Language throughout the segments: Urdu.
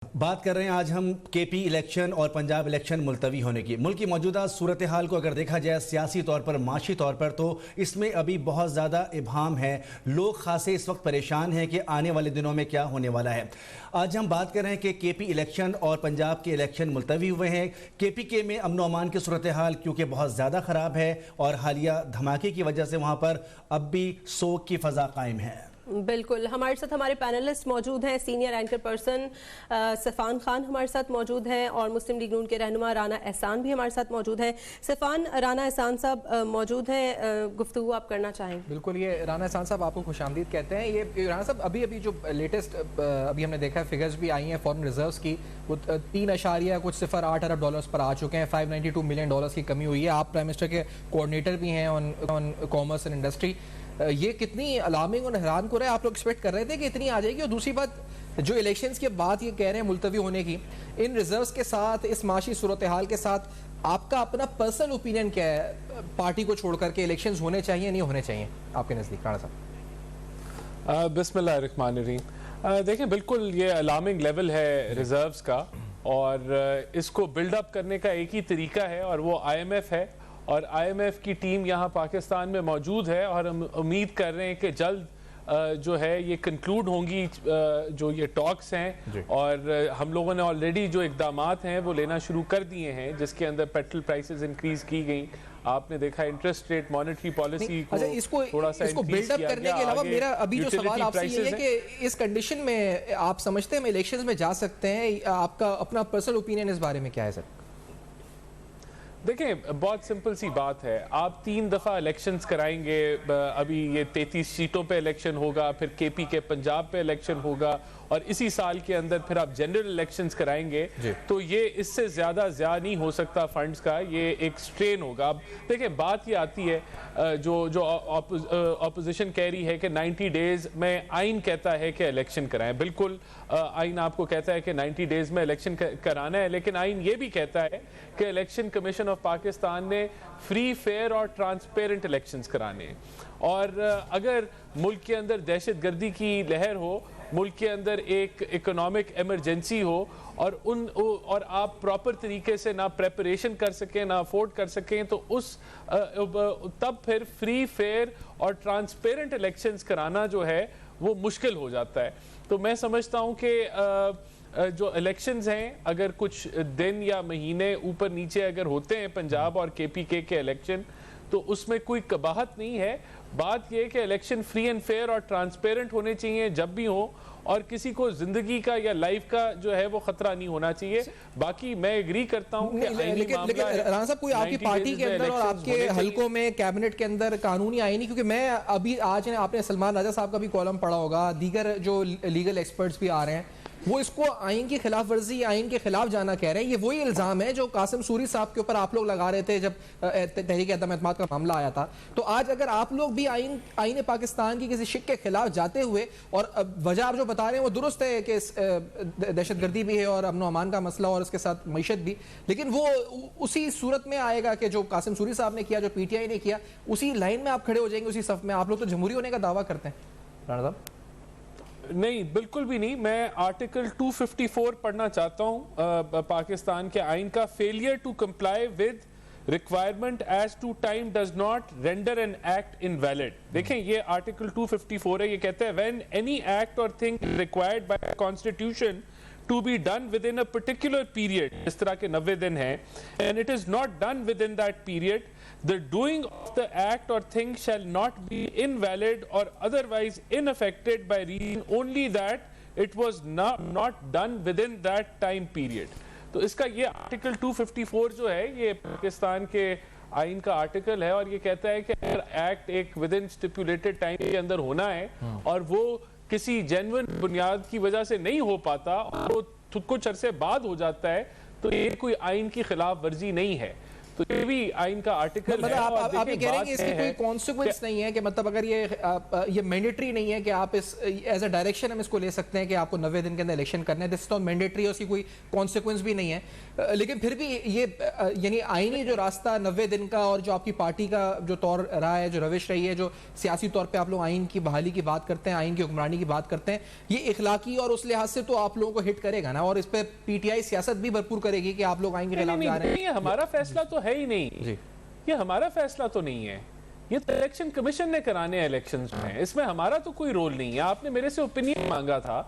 بات کر رہے ہیں آج ہم کے پی الیکشن اور پنجاب الیکشن ملتوی ہونے کی. ملک کی موجودہ صورتحال کو اگر دیکھا جائے سیاسی طور پر، معاشی طور پر، تو اس میں ابھی بہت زیادہ ابہام ہے. لوگ خاصے اس وقت پریشان ہیں کہ آنے والے دنوں میں کیا ہونے والا ہے. آج ہم بات کر رہے ہیں کہ کے پی الیکشن اور پنجاب کے الیکشن ملتوی ہوئے ہیں. کے پی کے میں امن و امان کی صورتحال کیونکہ بہت زیادہ خراب ہے اور حالیہ دھماکے کی وجہ سے وہاں پر اب بھی سوگ کی فضا قائم ہے. بالکل. ہمارے ساتھ ہمارے پینلسٹ موجود ہیں. Senior anchor person Safaan Khan ہمارے ساتھ موجود ہیں اور مسلم لیگ نون کے رہنما رانا احسان بھی ہمارے ساتھ موجود ہیں. صفان، رانا احسان صاحب موجود ہیں، گفتگو آپ کرنا چاہیں؟ بالکل. یہ رانا احسان صاحب آپ کو خوش آمدید کہتے ہیں. یہ رانا صاحب ابھی جو لیٹسٹ ابھی ہم نے دیکھا ہے فگرز بھی آئی ہیں فارن ریزروز کی، وہ 3.08 ارب ڈالرز پر آ چکے ہیں. $592 ملین کی کمی ہوئی ہے. آپ پرائم منسٹر کے کوآرڈینیٹر بھی ہیں آن کامرس اینڈ انڈسٹری. یہ کتنی الارمنگ اور حیران کو رہا ہے؟ آپ لوگ ایکسپیکٹ کر رہے تھے کہ اتنی آ جائے گی؟ اور دوسری بات جو الیکشنز کے بعد یہ کہہ رہے ہیں ملتوی ہونے کی، ان ریزروز کے ساتھ، اس معاشی صورتحال کے ساتھ آپ کا اپنا پرسنل اوپینین کیا ہے؟ پارٹی کو چھوڑ کر کے الیکشنز ہونے چاہیے نہیں ہونے چاہیے آپ کے نزدیک؟ رانا صاحب. بسم اللہ الرحمن الرحیم. دیکھیں، بالکل یہ الارمنگ لیول ہے ریزروز کا، اور اس کو بلڈ اپ کرنے کا ایک ہی طریقہ ہے اور وہ آئی ایم ایف ہے. اور آئی ایم ایف کی ٹیم یہاں پاکستان میں موجود ہے اور ہم امید کر رہے ہیں کہ جلد جو ہے یہ کنکلوڈ ہوں گی جو یہ ٹاکس ہیں. اور ہم لوگوں نے آلریڈی جو اقدامات ہیں وہ لینا شروع کر دیے ہیں، جس کے اندر پیٹرول پرائسز انکریز کی گئیں. آپ نے دیکھا انٹرسٹ ریٹ، مانیٹری پالیسی کو تھوڑا سا بلڈ اپ کرنے کے علاوہ میرا ابھی جو سوال آپ سے یہ ہے کہ اس کنڈیشن میں آپ سمجھتے ہیں ہم الیکشنز میں جا سکتے ہیں؟ آپ کا اپنا پرسنل اوپینین اس بارے میں کیا ہے سر؟ دیکھیں، بہت سمپل سی بات ہے. آپ 3 دفعہ الیکشنز کرائیں گے. ابھی یہ 33 سیٹوں پہ الیکشن ہوگا، پھر کے پی کے پنجاب پہ الیکشن ہوگا، اور اسی سال کے اندر پھر آپ جنرل الیکشنز کرائیں گے. تو یہ اس سے زیادہ نہیں ہو سکتا فنڈز کا. یہ ایک سٹرین ہوگا. اب دیکھیں، بات یہ آتی ہے جو اپوزیشن کہہ رہی ہے کہ 90 ڈیز میں آئین کہتا ہے کہ الیکشن کرائیں. بالکل، آئین آپ کو کہتا ہے کہ 90 ڈیز میں الیکشن کرانا ہے، لیکن آئین یہ بھی کہتا ہے کہ الیکشن کمیشن آف پاکستان نے فری، فیئر اور ٹرانسپیرنٹ الیکشنز کرانے ہیں. اور اگر ملک کے اندر دہشت گردی کی لہر ہو، ملک کے اندر ایک اکنامک ایمرجنسی ہو، اور آپ پراپر طریقے سے نہ پریپریشن کر سکیں، نہ افورڈ کر سکیں، تو تب پھر فری، فیئر اور ٹرانسپیرنٹ الیکشنز کرانا جو ہے وہ مشکل ہو جاتا ہے. تو میں سمجھتا ہوں کہ جو الیکشنز ہیں، اگر کچھ دن یا مہینے اوپر نیچے اگر ہوتے ہیں پنجاب اور کے پی کے الیکشن، تو اس میں کوئی قباحت نہیں ہے. بات یہ کہ الیکشن فری اینڈ فیئر اور ٹرانسپیرنٹ ہونے چاہیے جب بھی ہوں، اور کسی کو زندگی کا یا لائف کا جو ہے وہ خطرہ نہیں ہونا چاہیے. باقی میں ایگری کرتا ہوں کہ لیکن رانا صاحب، کوئی آپ کی پارٹی کے اندر اور آپ کے حلقوں میں کیبنٹ کے اندر قانونی آئین نہیں؟ کیونکہ میں ابھی آج آپ نے سلمان راجہ صاحب کا بھی کالم پڑھا ہوگا، دیگر جو لیگل ایکسپرٹس بھی آ رہے ہیں، وہ اس کو آئین کی خلاف ورزی، آئین کے خلاف جانا کہہ رہے ہیں. یہ وہی الزام ہے جو قاسم سوری صاحب کے اوپر آپ لوگ لگا رہے تھے جب تحریک عدم اعتماد کا معاملہ آیا تھا. تو آج اگر آپ لوگ بھی آئین پاکستان کی کسی شک کے خلاف جاتے ہوئے، اور وجہ آپ جو بتا رہے ہیں وہ درست ہے کہ دہشت گردی بھی ہے اور امن و امان کا مسئلہ اور اس کے ساتھ معیشت بھی، لیکن وہ اسی صورت میں آئے گا کہ جو قاسم سوری صاحب نے کیا، جو پی ٹی آئی نے کیا، اسی لائن میں آپ کھڑے ہو جائیں گے، اسی صف میں. آپ لوگ تو جمہوری ہونے کا دعویٰ کرتے ہیں. رانا صاحب. نہیں، بالکل بھی نہیں. میں آرٹیکل 254 پڑھنا چاہتا ہوں پاکستان کے آئین کا. Failure to comply with requirement as to time does not render an act invalid. دیکھیں، یہ آرٹیکل 254 ہے. یہ کہتا ہے when any act or thing required by the constitution to be done within a particular period, اس طرح کے 90 دن ہیں, and it is not done within that period, the doing of the act or thing shall not be invalid or otherwise unaffected by reason only that it was not done within that time period. تو اس کا یہ آرٹیکل 254 جو ہے یہ پاکستان کے آئین کا آرٹیکل ہے, اور یہ کہتا ہے کہ اگر ایکٹ ایک ودن اسٹیپولیٹڈ ٹائم کے اندر ہونا ہے اور وہ کسی جینوئن بنیاد کی وجہ سے نہیں ہو پاتا اور وہ کچھ عرصے بعد ہو جاتا ہے, تو یہ کوئی آئین کی خلاف ورزی نہیں ہے. تو یہ بھی آئین کا آرٹیکل ہے. آپ یہ کہہ رہے ہیں کہ اس کی کوئی کانسیکوینس نہیں ہے, کہ مطلب اگر یہ مینڈیٹری نہیں ہے کہ آپ اس ایز اے ڈائریکشن ہم اس کو لے سکتے ہیں کہ آپ کو 90 دن کے اندر الیکشن کرنا ہے, دس تو مینڈیٹری ہے, اس کی کوئی کانسیکوینس بھی نہیں ہے, لیکن پھر بھی یہ یعنی آئینی جو راستہ 90 دن کا اور جو آپ کی پارٹی کا جو طور رہا ہے, جو روش رہی ہے, جو سیاسی طور پہ آپ لوگ آئین کی بحالی کی بات کرتے ہیں, آئین کی حکمرانی کی بات کرتے ہیں, یہ اخلاقی اور اس لحاظ سے تو آپ لوگوں کو ہٹ کرے گا نا, اور اس پہ پی ٹی آئی سیاست بھی بھرپور کرے گی کہ آپ لوگ آئین کے خلاف جا رہے ہیں. ہمارا فیصلہ تو ہے ہی نہیں, یہ ہمارا فیصلہ تو نہیں ہے, یہ تو الیکشن کمیشن نے کرانے ہیں الیکشنز میں, اس میں ہمارا تو کوئی رول نہیں ہے. آپ نے میرے سے اوپینین مانگا تھا,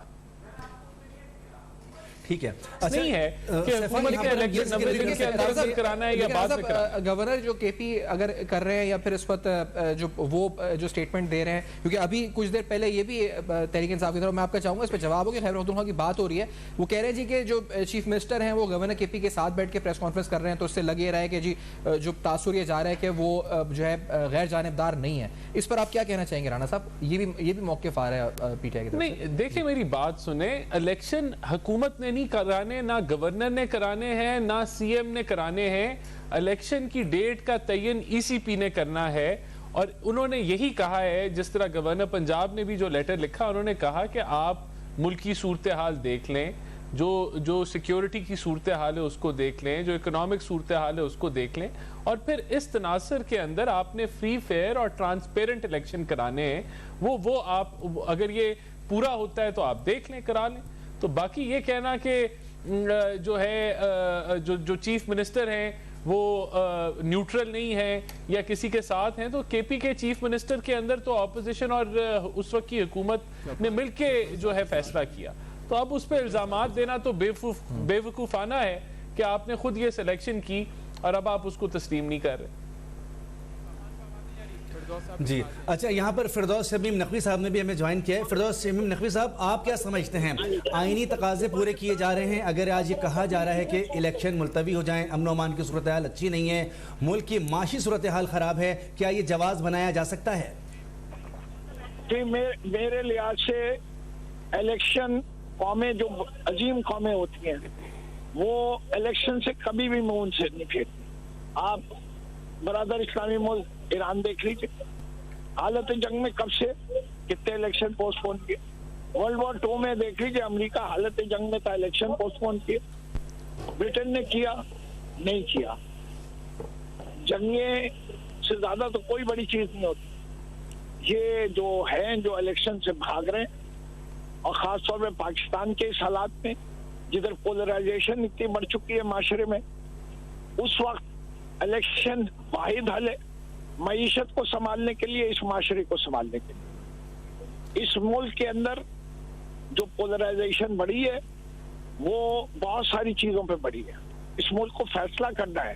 ٹھیک ہے, نہیں ہے کہ حکومت کے الیکشن 90 دن کے اندر کرانا ہے یا بعد میں کرانا ہے. گورنر جو کے پی اگر کر رہے ہیں یا پھر اس وقت جو وہ جو سٹیٹمنٹ دے رہے ہیں, کیونکہ ابھی کچھ دیر پہلے یہ بھی تحریک انصاف کی طرف میں آپ کا چاہوں گا اس پہ جواب ہو کہ خیبر پختونخوا کی بات ہو رہی ہے, وہ کہہ رہے ہیں جی کہ جو چیف منسٹر ہیں وہ گورنر کے پی کے ساتھ بیٹھ کے پریس کانفرنس کر رہے ہیں, تو اس سے لگ یہ رہا ہے کہ جی جو تاثر یہ جا رہا ہے کہ وہ جو ہے غیر جانبدار نہیں ہے. اس پر آپ کیا کہنا چاہیں گے رانا صاحب؟ یہ بھی موقف آ رہا ہے پی ٹی آئی کی طرف سے. نہیں دیکھیں میری بات سنیں, الیکشن حکومت نے نہیں کرانے, نہ گورنر نے کرانے ہیں, نہ سی ایم نے کرانے ہیں. الیکشن کی ڈیٹ کا تعین ای سی پی نے کرنا ہے, اور انہوں نے یہی کہا ہے, جس طرح گورنر پنجاب نے بھی جو لیٹر لکھا, انہوں نے کہا کہ آپ ملکی صورتحال دیکھ لیں, جو سیکیورٹی کی صورتحال ہے اس کو دیکھ لیں, جو اکنامک صورتحال ہے اس کو دیکھ لیں, اور پھر اس تناظر کے اندر آپ نے فری فیئر اور ٹرانسپیرنٹ الیکشن کرانے ہیں. وہ آپ اگر یہ پورا ہوتا ہے تو آپ دیکھ لیں, کرا لیں. تو باقی یہ کہنا کہ جو ہے جو چیف منسٹر ہیں وہ نیوٹرل نہیں ہیں یا کسی کے ساتھ ہیں, تو کے پی کے چیف منسٹر کے اندر تو اپوزیشن اور اس وقت کی حکومت نے مل کے جو ہے فیصلہ کیا. تو اب اس پہ الزامات دینا تو بے وقوفانہ ہے کہ آپ نے خود یہ سلیکشن کی اور اب آپ اس کو تسلیم نہیں کر رہے. جی اچھا, یہاں پر فردوس شمیم نقوی صاحب نے بھی ہمیں جوائن کیا ہے. فردوس شمیم نقوی صاحب, آپ کیا سمجھتے ہیں, آئینی تقاضے پورے کیے جا رہے ہیں؟ اگر آج یہ کہا جا رہا ہے کہ الیکشن ملتوی ہو جائیں, امن و امان کی صورتحال اچھی نہیں ہے, ملک کی معاشی صورتحال خراب ہے, کیا یہ جواز بنایا جا سکتا ہے؟ جی میرے لحاظ سے الیکشن, قومیں جو عظیم قومیں ہوتی ہیں وہ الیکشن سے کبھی بھی منہ سے نہیں پھیرتی. آپ برادر اسلامی ملک ایران دیکھ لیجیے, حالت جنگ میں کب سے کتنے الیکشن پوسٹ پون کیے. ورلڈ وار 2 میں دیکھ لیجیے, امریکہ حالت جنگ میں تھا, الیکشن پوسٹ پون کیے. برٹن نے کیا نہیں کیا. جنگیں سے زیادہ تو کوئی بڑی چیز نہیں ہوتی. یہ جو ہیں جو الیکشن سے بھاگ رہے ہیں, اور خاص طور پہ پاکستان کے اس حالات میں جدھر پولرائزیشن اتنی بڑھ چکی ہے معاشرے میں, اس وقت الیکشن واحد حل ہے معیشت کو سنبھالنے کے لیے, اس معاشرے کو سنبھالنے کے لیے. اس ملک کے اندر جو پولرائزیشن بڑھی ہے وہ بہت ساری چیزوں پہ بڑھی ہے. اس ملک کو فیصلہ کرنا ہے,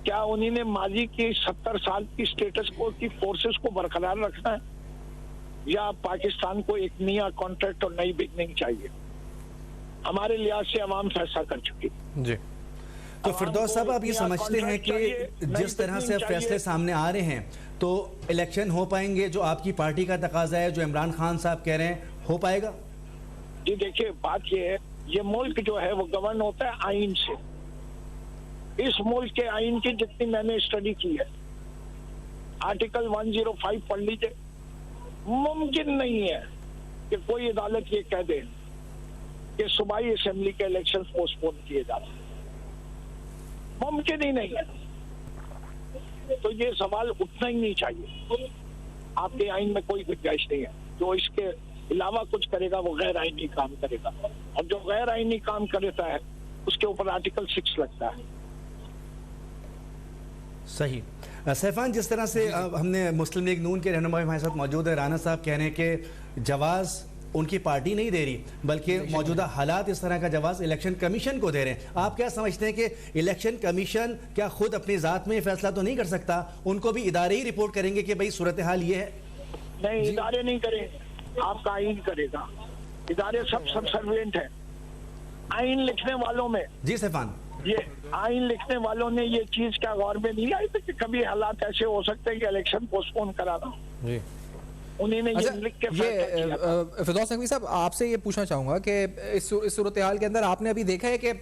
کیا انہی نے ماضی کی 70 سال کی سٹیٹس کو کی فورسز کو برقرار رکھنا ہے, یا پاکستان کو ایک نیا کانٹریکٹ اور نئی بگننگ چاہیے. ہمارے لحاظ سے عوام فیصلہ کر چکی. جی تو فردوس صاحب, آپ یہ سمجھتے ہیں کہ جس طرح سے فیصلے سامنے آ رہے ہیں تو الیکشن ہو پائیں گے؟ جو آپ کی پارٹی کا تقاضا ہے, جو عمران خان صاحب کہہ رہے ہیں, ہو پائے گا؟ جی دیکھیے, بات یہ ہے, یہ ملک جو ہے وہ گورن ہوتا ہے آئین سے. اس ملک کے آئین کی جتنی میں نے اسٹڈی کی ہے, آرٹیکل 105 پڑھ لیجیے. ممکن نہیں ہے کہ کوئی عدالت یہ کہہ دے کہ صوبائی اسمبلی کے الیکشن پوسٹ پون کیے جاتے ہیں. ممکن ہی نہیں ہے. تو یہ سوال اٹھنا ہی نہیں چاہیے. آپ کے آئین میں کوئی گنجائش نہیں ہے. جو اس کے علاوہ کچھ کرے گا وہ غیر آئینی کام کرے گا, اور جو غیر آئینی کام کرتا ہے اس کے اوپر آرٹیکل 6 لگتا ہے. صحیح. سیفان, جس طرح سے ہم نے مسلم لیگ نون کے رہنما ہمارے ساتھ موجود ہے, رانا صاحب کہہ رہے ہیں کہ جواز ان کی پارٹی نہیں دے رہی بلکہ موجودہ حالات اس طرح کا جواز الیکشن کمیشن کو دے رہے ہیں. آپ کیا سمجھتے ہیں کہ الیکشن کمیشن کیا خود اپنی ذات میں فیصلہ تو نہیں کر سکتا؟ ان کو بھی ادارے ہی رپورٹ کریں گے کہ بھئی صورتحال یہ ہے؟ نہیں, ادارے نہیں کریں, آپ کا آئین کرے گا. ادارے سب سروینٹ ہیں. آئین لکھنے والوں میں, جی سیفان, یہ آئین لکھنے والوں نے یہ چیز کیا غور میں نہیں آئی تھی کہ کبھی حالات ایسے ہو سکتے ہیں کہ الیکشن پوسٹ پون کرانا؟ جی انہیں نے یہ لکھ کے فیصلہ کیا. فردوس نقوی صاحب, آپ سے یہ پوچھنا چاہوں گا کہ اس صورتحال کے اندر آپ نے ابھی دیکھا ہے کہ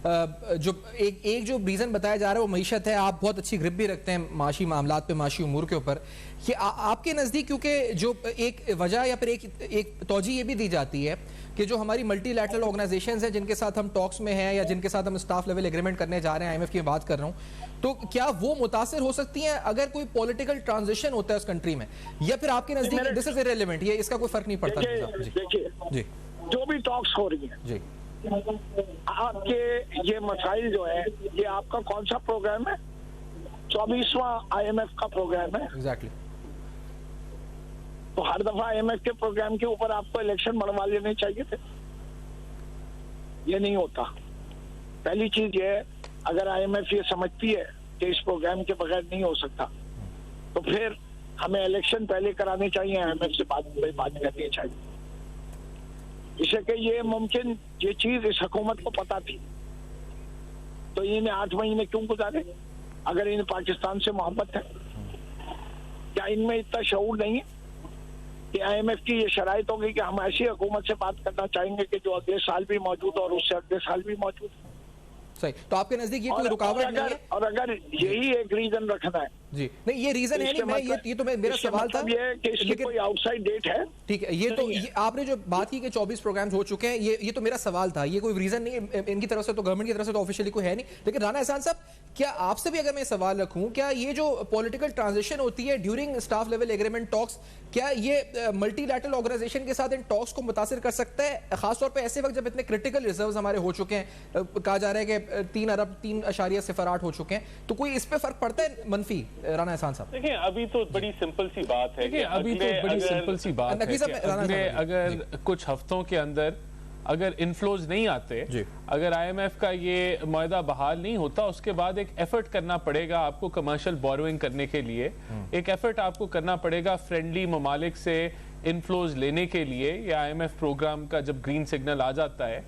جو ایک جو ریزن بتایا جا رہا ہے وہ معیشت ہے. آپ بہت اچھی گرپ بھی رکھتے ہیں معاشی معاملات پہ, معاشی امور کے اوپر. کہ آپ کے نزدیک کیونکہ جو ایک وجہ یا پھر ایک توجہ یہ بھی دی جاتی ہے کہ جو ہماری ملٹی لیٹرل آرگنائزیشنز ہیں جن کے ساتھ ہم ٹاکس میں ہیں یا جن کے ساتھ ہم اسٹاف لیول ایگریمنٹ کرنے جا رہے ہیں, IMF کی بات کر رہا ہوں, تو کیا وہ متاثر ہو سکتی ہیں اگر کوئی پولیٹیکل ٹرانزیشن ہوتا ہے اس کنٹری میں, یا پھر آپ کے نزدیک دس از ایرریلیونٹ, یہ اس کا کوئی فرق نہیں پڑتا؟ دیکھیے جو بھی ٹاکس ہو رہی ہیں, آپ کے یہ مسائل جو ہے, یہ آپ کا کون سا پروگرام ہے؟ 24واں IMF کا پروگرام ہے. ایگزیکٹلی. تو ہر دفعہ IMF کے پروگرام کے اوپر آپ کو الیکشن بڑھوا لینے چاہیے تھے. یہ نہیں ہوتا. پہلی چیز یہ ہے, اگر IMF یہ سمجھتی ہے کہ اس پروگرام کے بغیر نہیں ہو سکتا, تو پھر ہمیں الیکشن پہلے کرانے چاہیے, IMF سے بات کرنی چاہیے. اسے کہ یہ ممکن یہ چیز اس حکومت کو پتا تھی تو انہیں 8 مہینے کیوں گزارے؟ اگر انہیں پاکستان سے محبت ہے, کیا ان میں اتنا شعور نہیں ہے کہ IMF کی یہ شرائط ہوگی کہ ہم ایسی حکومت سے بات کرنا چاہیں گے کہ جو اگلے سال بھی موجود اور اس سے اگلے سال بھی موجود ہے؟ صحیح. تو آپ کے نزدیک یہ کوئی رکاوٹ نہیں ہے؟ اور اگر یہی ایک ریزن رکھنا ہے, جی نہیں یہ ریزن ہے نہیں, یہ تو میرا سوال تھا کہ اس کی کوئی آؤٹ سائڈ ڈیٹ ہے. ٹھیک ہے, یہ تو آپ نے جو بات کی کہ 24 پروگرامز ہو چکے ہیں, یہ تو میرا سوال تھا. یہ کوئی ریزن نہیں ان کی طرف سے, تو گورنمنٹ کی طرف سے تو آفیشیلی کوئی ہے نہیں. لیکن رانا احسان صاحب, کیا آپ سے بھی اگر میں سوال رکھوں, کیا یہ جو پولیٹیکل ٹرانزیشن ہوتی ہے ڈیورنگ اسٹاف لیول ایگریمنٹ ٹاکس, کیا یہ ملٹی لیٹرل آرگنائزیشن کے ساتھ ان ٹاکس کو متاثر کر سکتا ہے, خاص طور پہ ایسے وقت جب اتنے کرٹیکل ریزروز ہمارے ہو چکے ہیں, کہا جا رہا ہے کہ 3 ارب 3.0 ہو چکے ہیں, تو کوئی اس پہ فرق پڑتا ہے منفی؟ رانا احسان صاحب دیکھیں, ابھی تو بڑی سمپل سی بات ہے کہ اگر کچھ ہفتوں کے اندر اگر انفلوز نہیں آتے, اگر IMF کا یہ معاہدہ بحال نہیں ہوتا, اس کے بعد ایک ایفرٹ کرنا پڑے گا آپ کو کمرشل بوروئنگ کرنے کے لیے, ایک ایفرٹ آپ کو کرنا پڑے گا فرینڈلی ممالک سے انفلوز لینے کے لیے. یا IMF پروگرام کا جب گرین سگنل آ جاتا ہے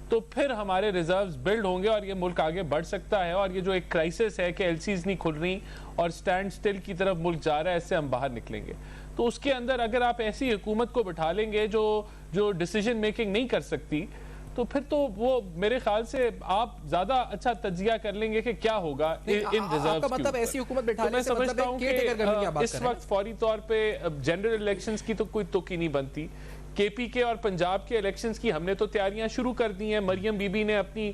تو پھر ہمارے ریزروز بلڈ ہوں گے اور یہ ملک آگے بڑھ سکتا ہے. اور یہ جو ایک کرائسس ہے کہ LCs نہیں کھل رہی اور سٹینڈ سٹل کی طرف ملک جا رہا ہے, اس سے ہم باہر نکلیں گے. تو اس کے اندر اگر آپ ایسی حکومت کو بٹھا لیں گے جو ڈیسیجن میکنگ نہیں کر سکتی, تو پھر تو وہ میرے خیال سے آپ زیادہ اچھا تجزیہ کر لیں گے کہ کیا ہوگا ان ریزروز کا مطلب ایسی حکومت بٹھانے سے مطلب ہے کہ اس وقت فوری طور پہ جنرل الیکشنز کی تو کوئی توقع نہیں بنتی. KP کے اور پنجاب کے الیکشنز کی ہم نے تو تیاریاں شروع کر دی ہیں. مریم بی بی نے اپنی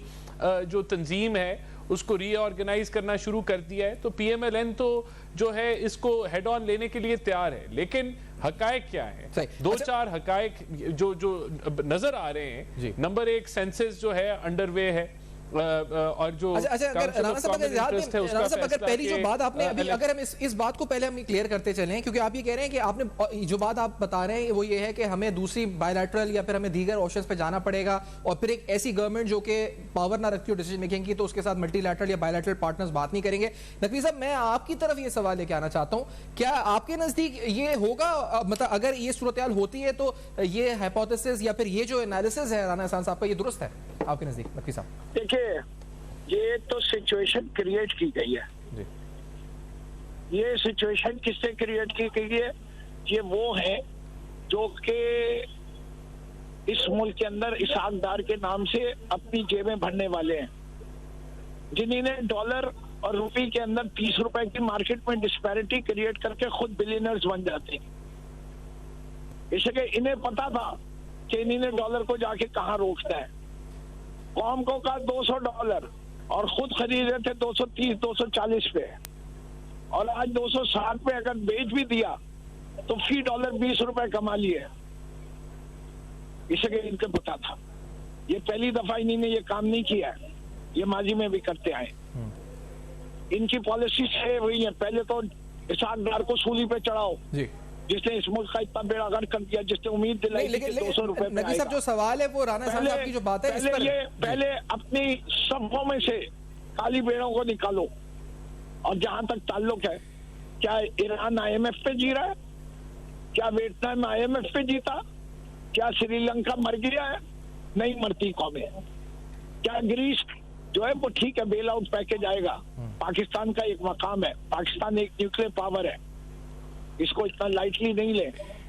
جو تنظیم ہے اس کو ری آرگنائز کرنا شروع کر دیا ہے. تو PMLN تو جو ہے اس کو ہیڈ آن لینے کے لیے تیار ہے. لیکن حقائق کیا ہیں؟ 2-4 حقائق جو نظر آ رہے ہیں. نمبر 1, سینسس جو ہے انڈر وے ہے, اور جو پہلی جو بات آپ نے اگر ہم اس بات کو پہلے ہم کلیئر کرتے چلیں, کیونکہ آپ یہ کہہ رہے ہیں کہ آپ نے جو بات آپ بتا رہے ہیں وہ یہ ہے کہ ہمیں دوسری بائی لیٹرل یا پھر ہمیں دیگر آپشنز پہ جانا پڑے گا, اور پھر ایک ایسی گورنمنٹ جو کہ پاور نہ رکھتی ہو ڈیسیجن میکنگ کی, تو اس کے ساتھ ملٹی لیٹرل یا بائی لیٹرل پارٹنرز بات نہیں کریں گے. نقوی صاحب, میں آپ کی طرف یہ سوال لے کے آنا چاہتا ہوں, کیا آپ کے نزدیک یہ ہوگا, مطلب اگر یہ صورتحال ہوتی ہے تو یہ ہائپوتھیسس یا پھر یہ جو انالیسس ہے رانا احسان صاحب کا, یہ درست ہے آپ کے نزدیک؟ نقوی صاحب دیکھیے, یہ تو سچویشن کریٹ کی گئی ہے. یہ سچویشن کس سے کریٹ کی گئی ہے؟ یہ وہ ہیں جو کہ اس ملک کے اندر اسحاق ڈار کے نام سے اپنی جیبیں بھرنے والے ہیں, جنہیں نے ڈالر اور روپی کے اندر 30 روپے کی مارکیٹ میں ڈسپیرٹی کریٹ کر کے خود بلینئرز بن جاتے ہیں. اس لیے انہیں پتا تھا کہ انہیں نے ڈالر کو جا کے کہاں روکتا ہے. قوم کو کہا $200 اور خود خرید رہے تھے 230 240 پہ, اور آج 260 پہ اگر بیچ بھی دیا تو فی ڈالر 20 روپے کما لیے. اسے کہ ان کو پتا تھا. یہ پہلی دفعہ انہوں نے یہ کام نہیں کیا ہے, یہ ماضی میں بھی کرتے آئے. ان کی پالیسی سے وہی ہے, پہلے تو اسحاق ڈار کو سولی پہ چڑھاؤ جس نے اس ملک کا اتنا بیڑا غرق کر دیا, جس نے امید دلائی کہ 200 روپے پہ آئے گا. جو سوال ہے وہ رانا صاحب کی جو بات ہے, پہلے اپنی صفوں میں سے کالی بیڑوں کو نکالو. اور جہاں تک تعلق ہے, کیا ایران IMF پہ جی رہا ہے؟ کیا ویتنام IMF پہ جیتا؟ کیا سری لنکا مر گیا ہے؟ نہیں مرتی قومیں. کیا گریس جو ہے وہ ٹھیک ہے بیل آؤٹ پیکج آئے گا, پاکستان کا ایک مقام ہے, پاکستان ایک نیوکلیر پاور ہے, اس کو اتنا لائٹلی نہیں لیں.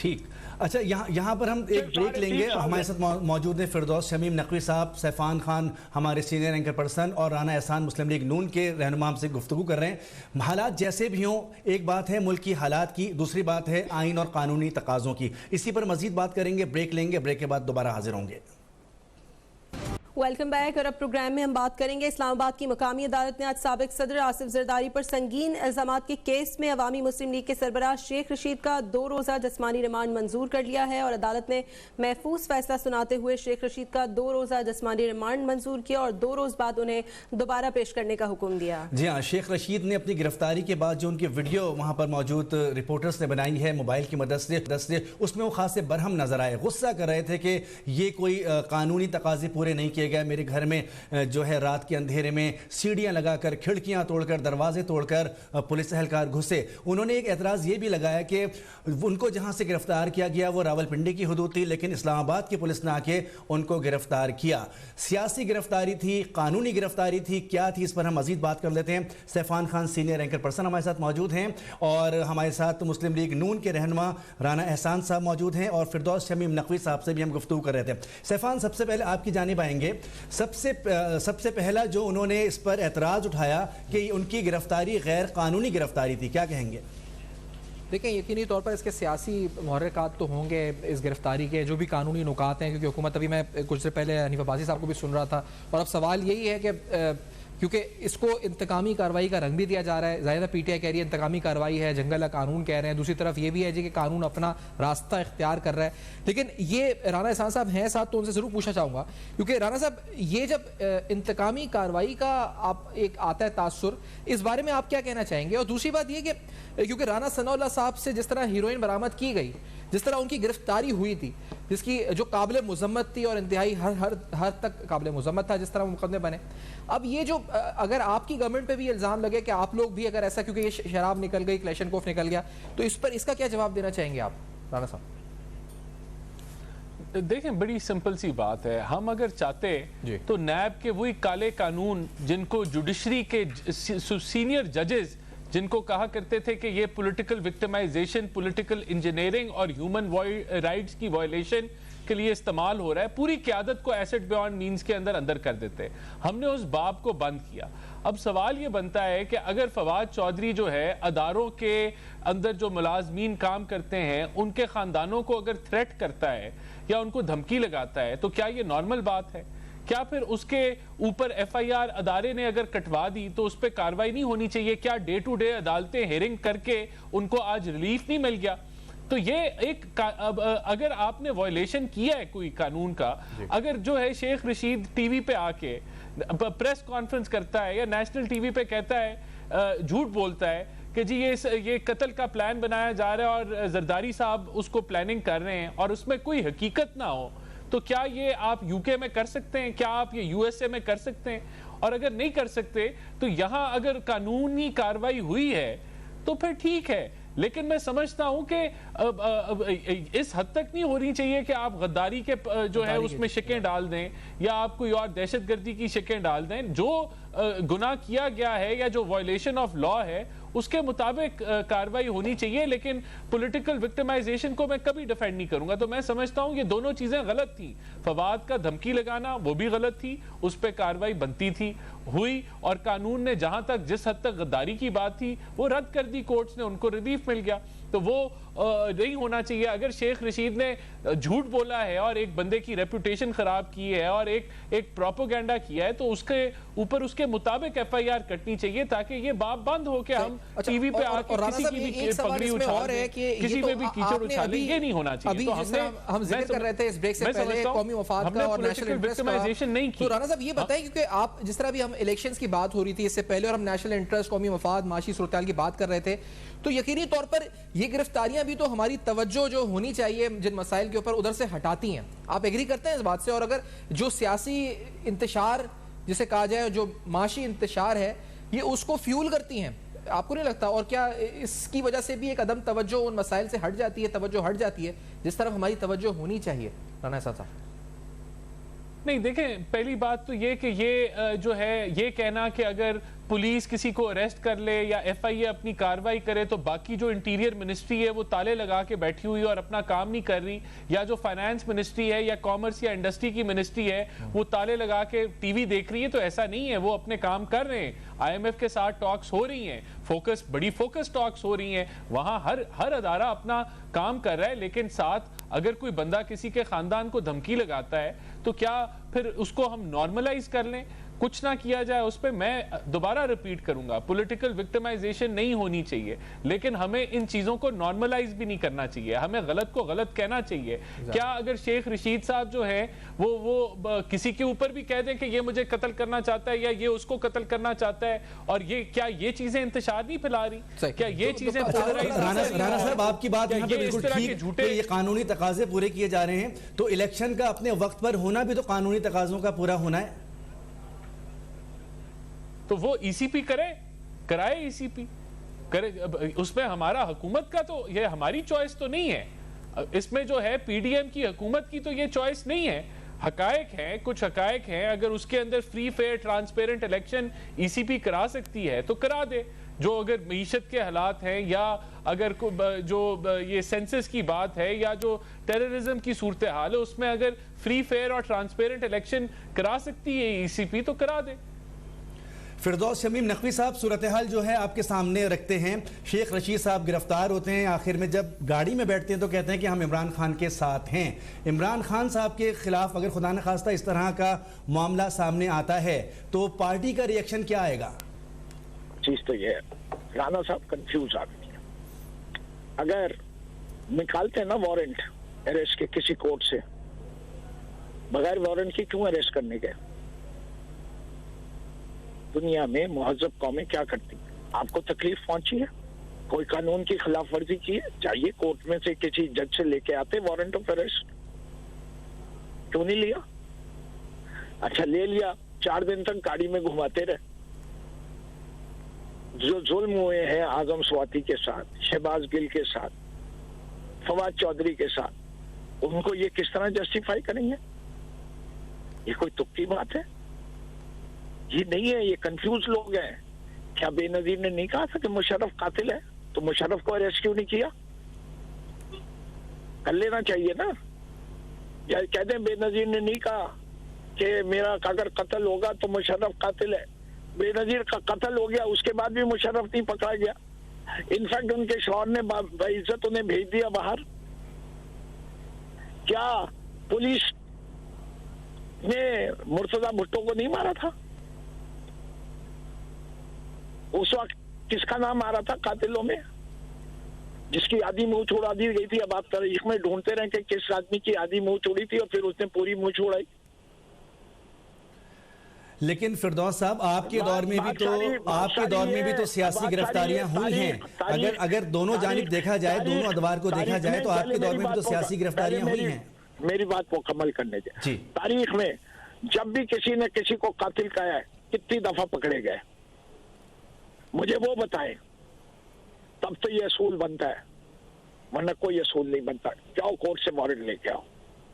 ٹھیک. اچھا یہاں پر ہم ایک بریک لیں گے. ہمارے ساتھ موجود ہیں فردوس شمیم نقوی صاحب, سیفان خان ہمارے سینئر اینکر پرسن, اور رانا احسان مسلم لیگ نون کے رہنما ہم سے گفتگو کر رہے ہیں. حالات جیسے بھی ہوں, ایک بات ہے ملک کی حالات کی, دوسری بات ہے آئین اور قانونی تقاضوں کی. اسی پر مزید بات کریں گے, بریک لیں گے, بریک کے بعد دوبارہ حاضر ہوں گے. Welcome back. اور اب پروگرام میں ہم بات کریں گے اسلام آباد کی مقامی عدالت نے آج سابق صدر آصف زرداری پر سنگین الزامات کے کیس میں عوامی مسلم لیگ کے سربراہ شیخ رشید کا 2 روزہ جسمانی ریمانڈ منظور کر لیا ہے, اور عدالت نے محفوظ فیصلہ سناتے ہوئے شیخ رشید کا 2 روزہ جسمانی ریمانڈ منظور کیا اور 2 روز بعد انہیں دوبارہ پیش کرنے کا حکم دیا. جی ہاں, شیخ رشید نے اپنی گرفتاری کے بعد جو ان کی ویڈیو وہاں پر موجود رپورٹرز نے بنائی ہے موبائل کی مدد سے, اس میں وہ خاص برہم نظر آئے, غصہ کر رہے تھے کہ یہ کوئی قانونی تقاضے پورے نہیں کیے گئے. میرے گھر میں جو ہے رات کے اندھیرے میں سیڑھیاں لگا کر, کھڑکیاں توڑ کر, دروازے توڑ کر پولیس اہلکار گھسے. انہوں نے ایک اعتراض یہ بھی لگایا کہ ان کو جہاں سے گرفتار کیا گیا وہ راولپنڈی کی حدود تھی, لیکن اسلام آباد کی پولیس نے آ کے ان کو گرفتار کیا. سیاسی گرفتاری تھی, قانونی گرفتاری تھی, کیا تھی, اس پر ہم مزید بات کر لیتے ہیں. سیفان خان سینئر اینکر پرسن ہمارے ساتھ موجود ہیں, اور ہمارے ساتھ مسلم لیگ نون کے رہنما رانا احسان صاحب موجود ہیں, اور فردوس شمیم نقوی صاحب سے بھی ہم گفتگو کر رہے تھے. سیفان, سب سے پہلے آپ کی جانب آئیں گے. سب سے پہلا جو انہوں نے اس پر اعتراض اٹھایا کہ ان کی گرفتاری غیر قانونی گرفتاری تھی, کیا کہیں گے؟ دیکھیں, یقینی طور پر اس کے سیاسی محرکات تو ہوں گے اس گرفتاری کے, جو بھی قانونی نکات ہیں, کیونکہ حکومت, ابھی میں کچھ دیر پہلے حنیف عباسی صاحب کو بھی سن رہا تھا, اور اب سوال یہی ہے کہ کیونکہ اس کو انتقامی کارروائی کا رنگ بھی دیا جا رہا ہے. ظاہر پی ٹی آئی کہہ رہی ہے انتقامی کارروائی ہے, جنگل قانون کہہ رہے ہیں, دوسری طرف یہ بھی ہے جی کہ قانون اپنا راستہ اختیار کر رہا ہے. لیکن یہ رانا احسان صاحب ہیں ساتھ, تو ان سے ضرور پوچھنا چاہوں گا, کیونکہ رانا صاحب یہ جب انتقامی کارروائی کا آپ ایک آتا ہے تاثر, اس بارے میں آپ کیا کہنا چاہیں گے؟ اور دوسری بات یہ کہ کیونکہ رانا ثناء اللہ صاحب سے جس طرح ہیروئن برآمد کی گئی, جس طرح ان کی گرفتاری ہوئی تھی, جس کی جو قابل مذمت تھی اور انتہائی ہر تک قابل مذمت تھا, جس طرح وہ مقدمے بنے, اب یہ جو اگر آپ کی گورنمنٹ پہ بھی الزام لگے کہ آپ لوگ بھی اگر ایسا, کیونکہ یہ شراب نکل گئی, کلیشنکوف نکل گیا, تو اس پر اس کا کیا جواب دینا چاہیں گے آپ رانا صاحب؟ دیکھیں, بڑی سمپل سی بات ہے. ہم اگر چاہتے تو نیب کے وہی کالے قانون جن کو جوڈیشری کے سینئر ججز جن کو کہا کرتے تھے کہ یہ پولیٹیکل وکٹمائزیشن, پولیٹیکل انجینئرنگ اور ہیومن رائٹس کی وائلیشن کے لیے استعمال ہو رہا ہے, پوری قیادت کو ایسٹ بیونڈ مینز کے اندر کر دیتے. ہم نے اس باب کو بند کیا. اب سوال یہ بنتا ہے کہ اگر فواد چودھری جو ہے اداروں کے اندر جو ملازمین کام کرتے ہیں ان کے خاندانوں کو اگر تھریٹ کرتا ہے یا ان کو دھمکی لگاتا ہے, تو کیا یہ نارمل بات ہے؟ کیا پھر اس کے اوپر ایف آئی آر ادارے نے اگر کٹوا دی تو اس پہ کاروائی نہیں ہونی چاہیے؟ کیا ڈے ٹو ڈے عدالتیں ہیرنگ کر کے ان کو آج ریلیف نہیں مل گیا؟ تو یہ ایک اگر آپ نے وائلیشن کیا ہے کوئی قانون کا, اگر جو ہے شیخ رشید ٹی وی پہ آ کے پریس کانفرنس کرتا ہے یا نیشنل ٹی وی پہ کہتا ہے, جھوٹ بولتا ہے کہ جی یہ قتل کا پلان بنایا جا رہا ہے اور زرداری صاحب اس کو پلاننگ کر رہے ہیں, اور اس میں کوئی حقیقت نہ ہو, تو کیا یہ آپ یو کے میں کر سکتے ہیں؟ کیا آپ یہ یو ایس اے میں کر سکتے ہیں؟ اور اگر نہیں کر سکتے تو یہاں اگر قانونی کاروائی ہوئی ہے تو پھر ٹھیک ہے. لیکن میں سمجھتا ہوں کہ اس حد تک نہیں ہونی چاہیے کہ آپ غداری کے جو ہے اس میں شکیں ڈال دیں یا آپ کوئی اور دہشت گردی کی شکیں ڈال دیں. جو گناہ کیا گیا ہے یا جو وائلیشن آف لا ہے اس کے مطابق کاروائی ہونی چاہیے, لیکن پولیٹیکل وکٹمائزیشن کو میں کبھی ڈیفینڈ نہیں کروں گا. تو میں سمجھتا ہوں یہ دونوں چیزیں غلط تھیں. فواد کا دھمکی لگانا وہ بھی غلط تھی, اس پہ کاروائی بنتی تھی, ہوئی, اور قانون نے جہاں تک جس حد تک غداری کی بات تھی وہ رد کر دی, کورٹس نے, ان کو ریلیف مل گیا. تو وہ نہیں ہونا چاہیے. اگر شیخ رشید نے جھوٹ بولا ہے اور ایک بندے کی ریپوٹیشن خراب کی ہے اور ایک پروپیگنڈا کیا ہے تو اس کے اوپر اس کے مطابق ایف آئی آر کٹنی چاہیے تاکہ یہ باب بند ہو کہ ہم ٹی وی پہ آ کے کسی کی بھی پگڑی اچھالیں, کسی پہ بھی کیچڑ اچھالیں. یہ نہیں ہونا چاہیے. تو ہم ذکر کر رہے تھے اس بریک سے پہلے قومی مفاد کا اور نیشنل انٹرسٹ کا, تو رانا صاحب یہ بتائیں کیونکہ آپ جس طرح بھی ہم الیکشنز کی بات ہو رہی تھی اس سے پہلے اور ہم نیشنل انٹرسٹ, قومی مفاد, معاشی صورتحال کی بات کر رہے تھے, تو یقینی طور پر یہ گرفتاریاں بھی تو ہماری توجہ جو ہونی چاہیے جن مسائل کے اوپر ادھر سے ہٹاتی ہیں. آپ ایگری کرتے ہیں اس بات سے؟ اور اگر جو سیاسی انتشار جسے کہا جائے, جو معاشی انتشار ہے, یہ اس کو فیول کرتی ہیں, آپ کو نہیں لگتا؟ اور کیا اس کی وجہ سے بھی ایک عدم توجہ ان مسائل سے ہٹ جاتی ہے, توجہ ہٹ جاتی ہے جس طرف ہماری توجہ ہونی چاہیے؟ رانا احسان صاحب نہیں, دیکھیں, پہلی بات تو یہ کہ یہ جو ہے یہ کہنا کہ اگر پولیس کسی کو اریسٹ کر لے یا ایف آئی اے اپنی کاروائی کرے تو باقی جو انٹیریئر منسٹری ہے وہ تالے لگا کے بیٹھی ہوئی اور اپنا کام نہیں کر رہی، یا جو فائنانس منسٹری ہے یا کامرس یا انڈسٹری کی منسٹری ہے وہ تالے لگا کے ٹی وی دیکھ رہی ہے، تو ایسا نہیں ہے، وہ اپنے کام کر رہے ہیں. آئی ایم ایف کے ساتھ ٹاکس ہو رہی ہیں، بڑی فوکس ٹاکس ہو رہی ہیں، وہاں ہر ادارہ اپنا کام کر رہا ہے، لیکن ساتھ اگر کوئی بندہ کسی کے خاندان کو دھمکی لگاتا ہے تو کیا پھر اس کو ہم نارملائز کر لیں، کچھ نہ کیا جائے اس پہ؟ میں دوبارہ ریپیٹ کروں گا، پولیٹیکل وکٹمائزیشن نہیں ہونی چاہیے، لیکن ہمیں ان چیزوں کو نارملائز بھی نہیں کرنا چاہیے، ہمیں غلط کو غلط کہنا چاہیے. کیا اگر شیخ رشید صاحب جو ہیں وہ کسی کے اوپر بھی کہہ دیں کہ یہ مجھے قتل کرنا چاہتا ہے یا یہ اس کو قتل کرنا چاہتا ہے، اور کیا یہ چیزیں انتشار نہیں پھیلا رہی؟ کیا یہ چیزیں رانا صاحب آپ کی بات یہاں پہ بالکل ٹھیک کہ یہ قانونی تقاضے پورے کیے جا رہے ہیں، تو الیکشن کا اپنے وقت پر ہونا بھی تو قانونی تقاضوں کا پورا ہونا ہے. تو وہ ای سی پی کرائے ای سی پی کرے، اس میں ہمارا حکومت کا تو یہ ہماری چوائس تو نہیں ہے، اس میں جو ہے پی ڈی ایم کی حکومت کی تو یہ چوائس نہیں ہے. حقائق ہیں، کچھ حقائق ہیں، اگر اس کے اندر فری فیئر ٹرانسپیرنٹ الیکشن ای سی پی کرا سکتی ہے تو کرا دے. جو اگر معیشت کے حالات ہیں یا اگر جو یہ سینسس کی بات ہے یا جو ٹیررزم کی صورتحال ہے اس میں اگر فری فیئر اور ٹرانسپیرنٹ الیکشن کرا سکتی ہے ای سی پی تو کرا دے. فردوس شمیم نقوی صاحب صورتحال جو ہے آپ کے سامنے رکھتے ہیں، شیخ رشید صاحب گرفتار ہوتے ہیں، آخر میں جب گاڑی میں بیٹھتے ہیں تو کہتے ہیں کہ ہم عمران خان کے ساتھ ہیں. عمران خان صاحب کے خلاف اگر خدا نخواستہ اس طرح کا معاملہ سامنے آتا ہے تو پارٹی کا ریئیکشن کیا آئے گا؟ چیز تو یہ ہے رانا صاحب کنفیوز آ گئی. اگر نکالتے ہیں نا وارنٹ اریسٹ کے کسی کورٹ سے، بغیر وارنٹ کی کیوں اریسٹ کرنے گئے؟ دنیا میں مہذب قومیں کیا کرتی ہیں؟ آپ کو تکلیف پہنچی ہے، کوئی قانون کی خلاف ورزی کی ہے، چاہیے کورٹ میں سے کسی جج سے لے کے آتے وارنٹ آف اریسٹ، کیوں نہیں لیا؟ اچھا لے لیا، 4 دن تک گاڑی میں گھماتے رہے. جو ظلم ہوئے ہیں اعظم سواتی کے ساتھ، شہباز گل کے ساتھ، فواد چودھری کے ساتھ، ان کو یہ کس طرح جسٹیفائی کریں گے؟ یہ کوئی تک کی بات ہے؟ یہ نہیں ہے، یہ کنفیوز لوگ ہیں. کیا بے نظیر نے نہیں کہا تھا کہ مشرف قاتل ہے؟ تو مشرف کو اریسٹ کیوں نہیں کیا؟ کر لینا چاہیے نا. یا کہتے ہیں بے نظیر نے نہیں کہا کہ میرا اگر قتل ہوگا تو مشرف قاتل ہے. بے نظیر کا قتل ہو گیا، اس کے بعد بھی مشرف نہیں پکڑا گیا. انفیکٹ ان کے شوہر نے بعزت انہیں بھیج دیا باہر. کیا پولیس نے مرتضی بھٹو کو نہیں مارا تھا؟ اس وقت کس کا نام آ رہا تھا قاتلوں میں؟ جس کی آدھی منہ چھوڑا دی گئی تھی. اب آپ تاریخ میں ڈھونڈتے رہیں کہ کس آدمی کی آدھی منہ چھوڑی تھی اور پھر اس نے پوری منہ چھوڑائی. لیکن فردوس صاحب آپ کے دور میں بھی تو سیاسی گرفتاریاں ہوئی ہیں. اگر دونوں جانب دیکھا جائے، دونوں ادوار کو دیکھا جائے تو آپ کے دور میں بھی تو سیاسی گرفتاریاں ہوئی ہیں. میری بات مکمل کرنے دیں. تاریخ میں جب بھی کسی نے کسی کو قاتل کہا ہے کتنی دفعہ پکڑے گئے؟ مجھے وہ بتائیں. تب تو یہ اصول بنتا ہے، ورنہ کوئی اصول نہیں بنتا. جاؤ کورٹ سے وارنٹ لے کے آؤ،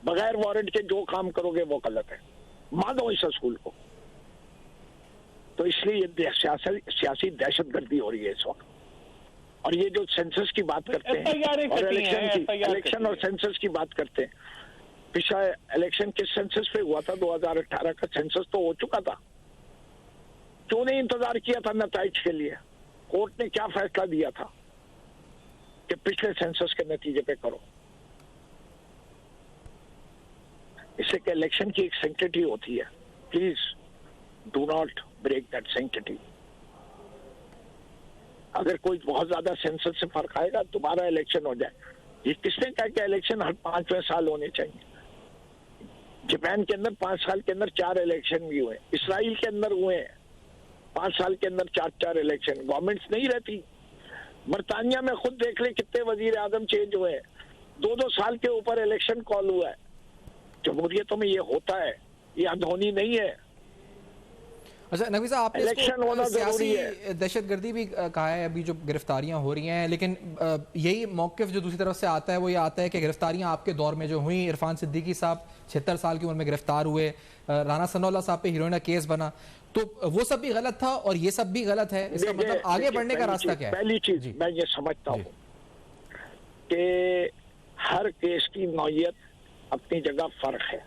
بغیر وارنٹ کے جو کام کرو گے وہ غلط ہے. مانو اس اصول کو. تو اس لیے یہ سیاسی دہشت گردی ہو رہی ہے اس وقت. اور یہ جو سینسس کی بات کرتے ہیں اور الیکشن اور سینسس کی بات کرتے ہیں، پچھلا الیکشن کس سینسس پہ ہوا تھا؟ 2018 کا سینسس تو ہو چکا تھا. کیوں نہیں انتظار کیا تھا نتائج کے لیے؟ کورٹ نے کیا فیصلہ دیا تھا کہ پچھلے سینسس کے نتیجے پہ کرو؟ اس سے کہ الیکشن کی ایک سینکٹیٹی ہوتی ہے. Please do not break that sanctity. اگر کوئی بہت زیادہ سینسس سے فرق آئے گا دوبارہ الیکشن ہو جائے. یہ کس نے کہا کہ الیکشن ہر 5 سال ہونے چاہیے؟ جاپان کے اندر 5 سال کے اندر 4 الیکشن بھی ہوئے. اسرائیل کے اندر ہوئے 5 سال کے اندر 4 الیکشن. گورنمنٹس نہیں رہتی. برطانیہ میں خود دیکھ لیں کتنے وزیر اعظم چینج ہوئے ہیں. 2 سال کے اوپر الیکشن کال ہوا ہے. جمہوریتوں میں یہ ہوتا ہے، یہ اندھونی نہیں ہے. اچھا نقوی صاحب، آپ نے الیکشن ہونا ضروری ہے. سیاسی دہشت گردی بھی کہا ہے ابھی جو گرفتاریاں ہو رہی ہیں، لیکن یہی موقف جو دوسری طرف سے آتا ہے وہ یہ آتا ہے کہ گرفتاریاں آپ کے دور میں جو ہوئیں، عرفان صدیقی صاحب 76 سال کی عمر میں گرفتار ہوئے، رانا ثناء اللہ صاحب پہ ہیروئن کا کیس بنا، تو وہ سب بھی غلط تھا اور یہ سب بھی غلط ہے. اس کا مطلب آگے بڑھنے کا راستہ کیا ہے؟ پہلی چیز میں یہ سمجھتا ہوں کہ ہر کیس کی نوعیت اپنی جگہ فرق ہے،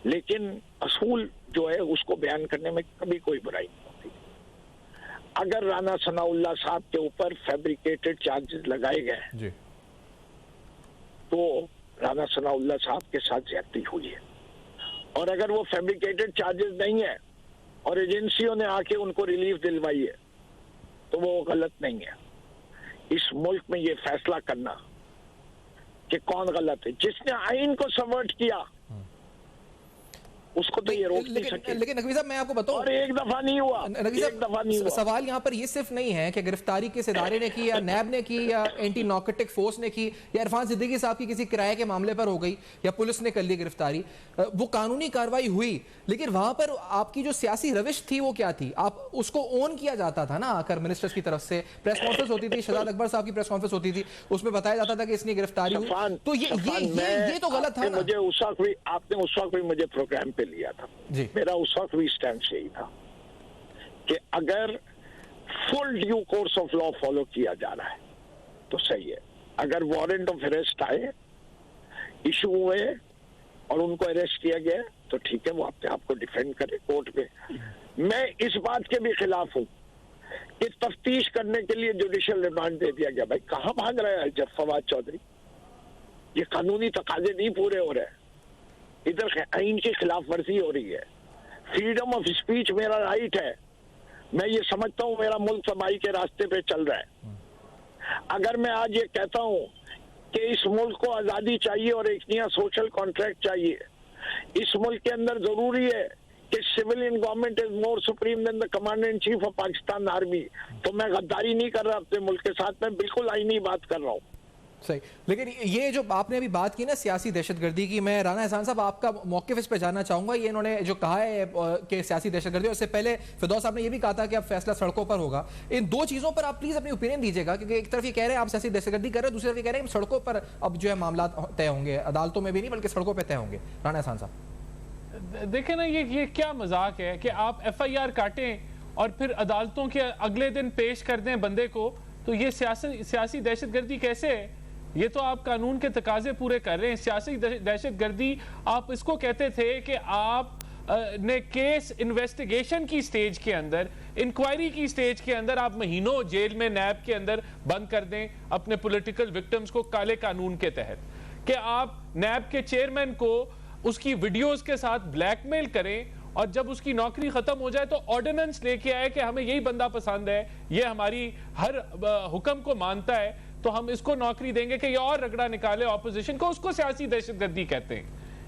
لیکن اصول جو ہے اس کو بیان کرنے میں کبھی کوئی برائی نہیں ہوتی. اگر رانا ثناء اللہ صاحب کے اوپر فیبریکیٹڈ چارجز لگائے گئے تو رانا ثناء اللہ صاحب کے ساتھ زیادتی ہوئی ہے، اور اگر وہ فیبریکیٹڈ چارجز نہیں ہے اور ایجنسیوں نے آ کے ان کو ریلیف دلوائی ہے تو وہ غلط نہیں ہے. اس ملک میں یہ فیصلہ کرنا کہ کون غلط ہے، جس نے آئین کو سبورٹ کیا اس کو تو یہ روک نہیں سکے. لیکن نقوی صاحب میں آپ کو بتاؤں، اور ایک دفعہ نہیں ہوا، ایک دفعہ نہیں ہوا. سوال یہاں پر یہ صرف نہیں ہے کہ گرفتاری کس ادارے نے کی یا نیب نے کی یا اینٹی نارکوٹک فورس نے کی یا عرفان صدیقی صاحب کی کسی کرائے کے معاملے پر ہو گئی یا پولیس نے کر لی گرفتاری، وہ قانونی کاروائی ہوئی، لیکن وہاں پر آپ کی جو سیاسی روش تھی وہ کیا تھی؟ آپ اس کو اون کیا جاتا تھا نا، آ کر منسٹرز کی طرف سے پریس کانفرنس ہوتی تھی، شہزاد اکبر صاحب کی پریس کانفرنس ہوتی تھی، اس میں بتایا جاتا تھا کہ اس نے گرفتاری ہوئی. تو یہ تو غلط تھا نا. مجھے اس وقت بھی آپ نے اس وقت بھی مجھے پروگرام پہ لیا تھا، میرا اس وقت بھی اسٹینڈ یہی تھا کہ اگر full due course of law follow کیا جا رہا ہے تو صحیح ہے. اگر وارنٹ آف اریسٹ آئے، ایشو ہوئے اور ان کو اریسٹ کیا گیا تو ٹھیک ہے، وہ اپنے آپ کو ڈیفینڈ کرے کورٹ پہ. میں اس بات کے بھی خلاف ہوں کہ تفتیش کرنے کے لیے جوڈیشل ریمانڈ دے دیا گیا. بھائی کہاں بھاگ رہا ہے جب فواد چودھری؟ یہ قانونی تقاضے نہیں پورے ہو رہے، ادھر آئین کی خلاف ورزی ہو رہی ہے. فریڈم آف اسپیچ میرا رائٹ ہے، میں یہ سمجھتا ہوں میرا ملک تباہی کے راستے پہ چل رہا ہے. اگر میں آج یہ کہتا ہوں کہ اس ملک کو آزادی چاہیے اور ایک نیا سوشل کانٹریکٹ چاہیے، اس ملک کے اندر ضروری ہے کہ civilian government is more supreme than the commander in chief of Pakistan army, تو میں غداری نہیں کر رہا اپنے ملک کے ساتھ، میں بالکل آئینی بات کر رہا ہوں. صحیح. لیکن یہ جو آپ نے ابھی بات کی نا سیاسی دہشت گردی کی، میں رانا احسان صاحب آپ کا موقف اس پہ جاننا چاہوں گا. یہ انہوں نے جو کہا ہے کہ سیاسی دہشت گردی، اور اس سے پہلے فردوس صاحب نے یہ بھی کہا تھا کہ اب فیصلہ سڑکوں پر ہوگا. ان دو چیزوں پر آپ پلیز اپنی اوپینین دیجیے گا، کیونکہ ایک طرف یہ کہہ رہے ہیں آپ سیاسی دہشت گردی کر رہے ہیں، دوسری طرف یہ کہہ رہے ہیں سڑکوں پر اب جو ہے معاملات طے ہوں گے، عدالتوں میں بھی نہیں بلکہ سڑکوں پہ طے ہوں گے. رانا احسان صاحب دیکھیں نا، یہ کیا مذاق ہے کہ آپ ایف آئی آر کاٹیں اور پھر عدالتوں کے اگلے دن پیش کر دیں بندے کو، تو یہ سیاسی دہشت گردی کیسے ہے؟ یہ تو آپ قانون کے تقاضے پورے کر رہے ہیں. سیاسی دہشت گردی آپ اس کو کہتے تھے کہ آپ نے کیس انویسٹیگیشن کی سٹیج کے اندر، انکوائری کی سٹیج کے اندر آپ مہینوں جیل میں نیب کے اندر بند کر دیں اپنے پولیٹیکل وکٹمز کو کالے قانون کے تحت، کہ آپ نیب کے چیئرمین کو اس کی ویڈیوز کے ساتھ بلیک میل کریں اور جب اس کی نوکری ختم ہو جائے تو آرڈیننس لے کے آئے کہ ہمیں یہی بندہ پسند ہے، یہ ہماری ہر حکم کو مانتا ہے تو ہم اس کو نوکری دیں گے کہ یہ اور رگڑا نکالے اپوزیشن کو. اس کو سیاسی دہشت گردی کہتے ہیں.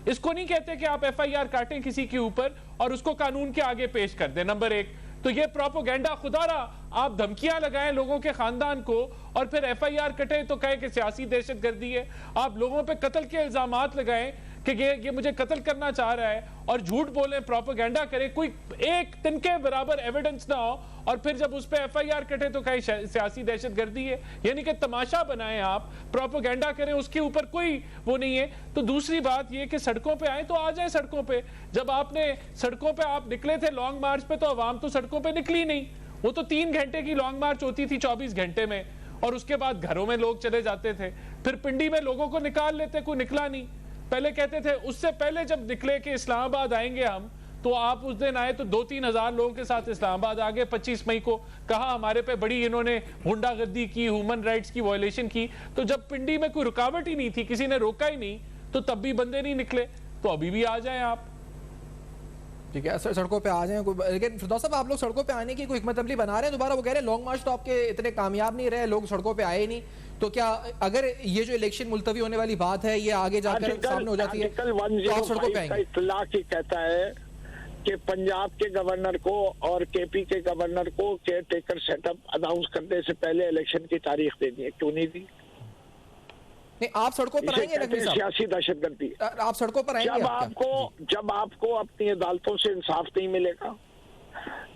اس کو نہیں کہتے کہ آپ ایف آئی آر کاٹیں کسی کے اوپر اور اس کو قانون کے آگے پیش کر دیں. نمبر ایک تو یہ پروپیگنڈا، خدا را آپ دھمکیاں لگائیں لوگوں کے خاندان کو اور پھر ایف آئی آر کٹے تو کہے کہ سیاسی دہشت گردی ہے. آپ لوگوں پہ قتل کے الزامات لگائیں کہ یہ مجھے قتل کرنا چاہ رہا ہے اور جھوٹ بولیں، پروپیگنڈا کریں، کوئی ایک تنکے برابر ایویڈنس نہ ہو اور پھر جب اس پہ ایف آئی آر کٹے تو کہیں سیاسی دہشت گردی ہے. یعنی کہ تماشا بنائیں، آپ پروپیگنڈا کریں، اس کے اوپر کوئی وہ نہیں ہے. تو دوسری بات یہ کہ سڑکوں پہ آئیں تو آ جائیں سڑکوں پہ. جب آپ نے سڑکوں پہ آپ نکلے تھے لانگ مارچ پہ تو عوام تو سڑکوں پہ نکلی نہیں. وہ تو 3 گھنٹے کی لانگ مارچ ہوتی تھی 24 گھنٹے میں، اور اس کے بعد گھروں میں لوگ چلے جاتے تھے. پھر پنڈی میں لوگوں کو نکال لیتے، کوئی نکلا نہیں. پہلے کہتے تھے، اس سے پہلے جب نکلے کہ اسلام آباد آئیں گے ہم، تو آپ اس دن آئے تو 2-3 ہزار لوگوں کے ساتھ اسلام آباد آگے. 25 مئی کو کہا ہمارے پہ بڑی انہوں نے غنڈہ گردی کی، ہیومن رائٹس کی وائلیشن کی. تو جب پنڈی میں کوئی رکاوٹ ہی نہیں تھی، کسی نے روکا ہی نہیں، تو تب بھی بندے نہیں نکلے. تو ابھی بھی آ جائیں آپ، ٹھیک ہے، سڑکوں پہ آ جائیں. لیکن فردوس صاحب آپ لوگ سڑکوں پہ آنے کی کوئی حکمت عملی بنا رہے ہیں دوبارہ. وہ کہہ رہے ہیں لانگ مارچ تو آپ کے اتنے کامیاب نہیں رہے، لوگ سڑکوں پہ آئے نہیں. تو کیا اگر یہ جو الیکشن ملتوی ہونے والی بات ہے یہ آگے جا کر سامنے ہو جاتی ہے تو آپ سڑکوں پہ آئیں گے؟ اطلاع کی کہتا ہے کہ پنجاب کے گورنر کو اور کے پی کے گورنر کو caretaker setup announce کرنے سے پہلے الیکشن کی تاریخ دینی ہے. کیوں نہیں دی؟ نہیں، آپ سڑکوں پر آئیں گے نقوی صاحب؟ سیاسی دہشت گردی. آپ سڑکوں پر آئیں گے؟ جب آپ کو اپنی عدالتوں سے انصاف نہیں ملے گا،